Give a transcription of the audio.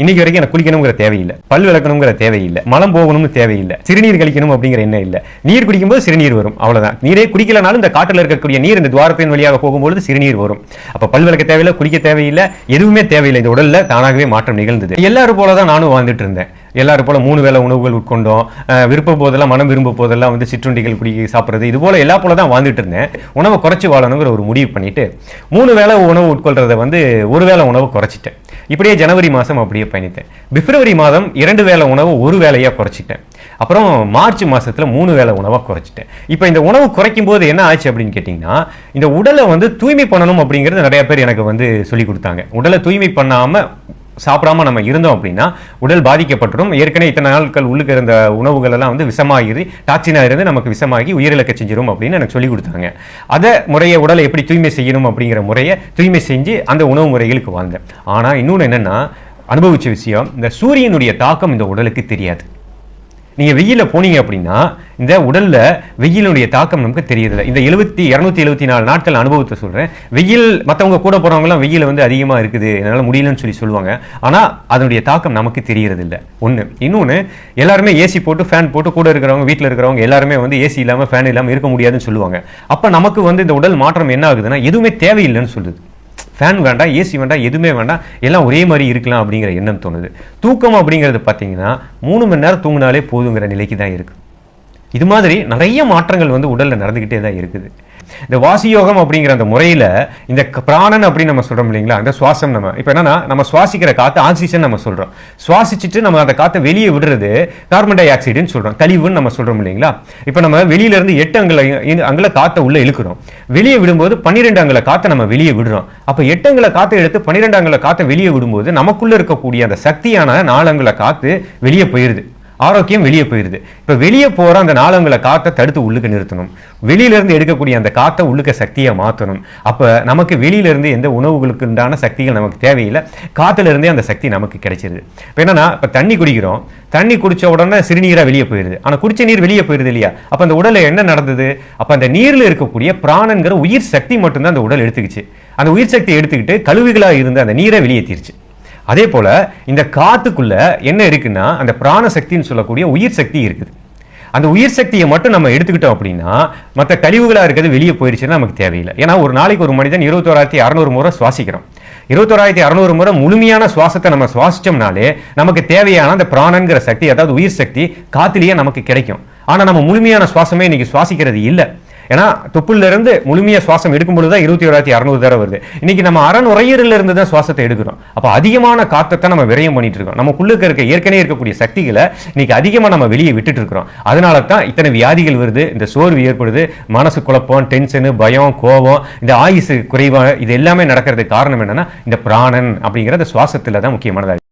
இன்னைக்கு வரைக்கும் எனக்கு குளிக்கணுங்கிற தேவையில்லை, பல் விளக்கணுங்கிற தேவையில்லை, மலம் போகணும்னு தேவையில்லை, சிறுநீர் கழிக்கணும் அப்படிங்கிற எண்ணம் இல்லை. நீர் குடிக்கும்போது சிறுநீர் வரும், அவ்வளவுதான். நீரே குடிக்கலனாலும் இந்த காட்டில் இருக்கக்கூடிய நீர் இந்த துவாரத்தின் வழியாக போகும்போது சிறுநீர் வரும். அப்ப பல் விளக்க தேவையில்லை, குளிக்க தேவையில்லை, எதுவுமே தேவையில்லை. இந்த உடல்ல தானாகவே மாற்றம் நிகழ்ந்தது. எல்லாரும் போலதான் நானும் வாழ்ந்துட்டு இருந்தேன். எல்லாரும் போல 3 வேளை உணவுகள் உட்கொண்டோம். விருப்ப போதெல்லாம் மனம் விரும்ப போதெல்லாம் சிற்றுண்டிகள் குடி சாப்பிட்றது, இது போல எல்லா போல தான் வாழ்ந்துட்டு இருந்தேன். உணவை குறைச்சி வாழணுங்கிற ஒரு முடிவு பண்ணிட்டு 3 வேளை உணவு உட்கொள்றதை 1 வேளை உணவு குறைச்சிட்டேன். இப்படியே ஜனவரி மாதம் அப்படியே பயணித்தேன். பிப்ரவரி மாதம் 2 வேளை உணவு 1 வேளையா குறைச்சிட்டேன். அப்புறம் மார்ச் மாசத்துல 3 வேளை உணவை குறைச்சிட்டேன். இப்போ இந்த உணவு குறைக்கும் போது என்ன ஆச்சு அப்படின்னு கேட்டீங்கன்னா, இந்த உடலை தூய்மை பண்ணணும் அப்படிங்கிறது நிறைய பேர் எனக்கு சொல்லி கொடுத்தாங்க. உடலை தூய்மை பண்ணாம சாப்பிடாம நம்ம இருந்தோம் அப்படின்னா உடல் பாதிக்கப்பட்டுடும். ஏற்கனவே இத்தனை நாட்கள் உள்ளுக்கு இருந்த உணவுகள் எல்லாம் டாக்ஸினா இருந்து நமக்கு விஷமாகி உயிரிழக்க செஞ்சிடும் அப்படின்னு எனக்கு சொல்லி கொடுத்தாங்க. அதை முறையை உடலை எப்படி தூய்மை செய்யணும் அப்படிங்கிற முறையை தூய்மை செஞ்சு அந்த உணவு முறைகளுக்கு வாழ்ந்தேன். ஆனா இன்னொன்று என்னன்னா, அனுபவிச்ச விஷயம், இந்த சூரியனுடைய தாக்கம் இந்த உடலுக்கு தெரியாது. நீங்க வெயில போனீங்க அப்படின்னா இந்த உடல்ல வெயிலுடைய தாக்கம் நமக்கு தெரியறதில்லை. இந்த 274 நாட்கள் அனுபவத்தை சொல்றேன். வெயில் மற்றவங்க கூட போறவங்க எல்லாம் வெயில் அதிகமா இருக்குது, என்னால முடியலன்னு சொல்லுவாங்க. ஆனா அதனுடைய தாக்கம் நமக்கு தெரியறதில்லை. ஒண்ணு. இன்னொன்னு, எல்லாருமே ஏசி போட்டு ஃபேன் போட்டு கூட இருக்கிறவங்க, வீட்டில் இருக்கிறவங்க எல்லாருமே ஏசி இல்லாம ஃபேன் இல்லாம இருக்க முடியாதுன்னு சொல்லுவாங்க. அப்ப நமக்கு இந்த உடல் மாற்றம் என்ன ஆகுதுன்னா, எதுவுமே தேவையில்லைன்னு சொல்லுது. ஃபேன் வேண்டாம், ஏசி வேண்டாம், எதுவுமே வேண்டாம், எல்லாம் ஒரே மாதிரி இருக்கலாம் அப்படிங்கிற எண்ணம் தோணுது. தூக்கம் அப்படிங்கிறது பார்த்தீங்கன்னா 3 மணி நேரம் தூங்கினாலே போதுங்கிற நிலைக்கு தான் இருக்கு. இது மாதிரி நிறைய மாற்றங்கள் உடல்ல நடந்துகிட்டே தான் இருக்குது. இந்த வாசி யோகம் அப்படிங்கிற அந்த முறையில இந்த பிராணன் அப்படின்னு நம்ம சொல்றோம் இல்லைங்களா, அந்த சுவாசம் இப்ப என்னன்னா, நம்ம சுவாசிக்கிற காத்து ஆக்சிஜன் நம்ம சொல்றோம். சுவாசிச்சுட்டு நம்ம அந்த காத்தை வெளியே விடுறது கார்பன் டை ஆக்சைடுன்னு சொல்றோம், கழிவுன்னு நம்ம சொல்றோம் இல்லைங்களா. இப்ப நம்ம வெளியில இருந்து 8 அங்குல காத்தை உள்ள இழுக்கிறோம், வெளியே விடும்போது 12 அங்குல காத்தை நம்ம வெளியே விடுறோம். அப்ப 8 அங்குல காத்தை எடுத்து 12 அங்குல காத்தை வெளியே விடும்போது நமக்குள்ள இருக்கக்கூடிய அந்த சக்தியான 4 அங்குல காத்து வெளியே போயிருது, ஆரோக்கியம் வெளியே போயிருது. இப்ப வெளியே போற அந்த 4 அங்குல காத்தை தடுத்து உள்ளுக்கு நிறுத்தணும். வெளியில இருந்து எடுக்கக்கூடிய அந்த காத்தை உள்ளுக்க சக்தியை மாற்றணும். அப்ப நமக்கு வெளியில இருந்து எந்த உணவுகளுக்கு உண்டான சக்திகள் நமக்கு தேவையில்லை, காத்துல இருந்தே அந்த சக்தி நமக்கு கிடைச்சிருது. இப்ப என்னன்னா, இப்ப தண்ணி குடிக்கிறோம், தண்ணி குடிச்ச உடனே சிறுநீரா வெளியே போயிருது, ஆனா குடிச்ச நீர் வெளியே போயிருது இல்லையா. அப்ப அந்த உடல்ல என்ன நடந்தது? அப்ப அந்த நீர்ல இருக்கக்கூடிய பிராணங்கிற உயிர் சக்தி மட்டும்தான் அந்த உடல் எடுத்துக்கிச்சு. அந்த உயிர் சக்தியை எடுத்துக்கிட்டு கழிவுகளா இருந்த அந்த நீரை வெளியேற்றிருச்சு. அதே போல இந்த காத்துக்குள்ள என்ன இருக்குன்னா, அந்த பிராண சக்தின்னு சொல்லக்கூடிய உயிர் சக்தி இருக்குது. அந்த உயிர் சக்தியை மட்டும் நம்ம எடுத்துக்கிட்டோம் அப்படின்னா மற்ற கழிவுகளா இருக்கிறது வெளியே போயிருச்சுன்னா நமக்கு தேவையில்லை. ஏன்னா ஒரு நாளைக்கு ஒரு மனிதன் 21,600 முறை சுவாசிக்கிறோம். 21,600 முறை முழுமையான சுவாசத்தை நம்ம சுவாசிச்சோம்னாலே நமக்கு தேவையான அந்த பிராணங்கிற சக்தி, அதாவது உயிர் சக்தி காத்திலேயே நமக்கு கிடைக்கும். ஆனா நம்ம முழுமையான சுவாசமே இன்னைக்கு சுவாசிக்கிறது இல்லை. ஏன்னா தொப்புல இருந்து முழுமையா சுவாசம் எடுக்கும் பொழுதுதான் 21,600 தடவை வருது. இன்னைக்கு நம்ம அறநுரையீரல்ல இருந்து தான் சுவாசத்தை எடுக்கிறோம். அப்ப அதிகமான காத்தை நம்ம விரயம் பண்ணிட்டு இருக்கோம். நமக்குள்ளுக்கு இருக்க ஏற்கனவே இருக்கக்கூடிய சக்திகளை இன்னைக்கு அதிகமா நம்ம வெளியே விட்டுட்டு இருக்கிறோம். அதனால தான் இத்தனை வியாதிகள் வருது, இந்த சோர்வு ஏற்படுது, மனசு குழப்பம், டென்ஷனு, பயம், கோபம், இந்த ஆயுசு குறைவா, இது எல்லாமே நடக்கிறதுக்கு காரணம் என்னன்னா இந்த பிராணன் அப்படிங்கிற சுவாசத்துல தான் முக்கியமானதா.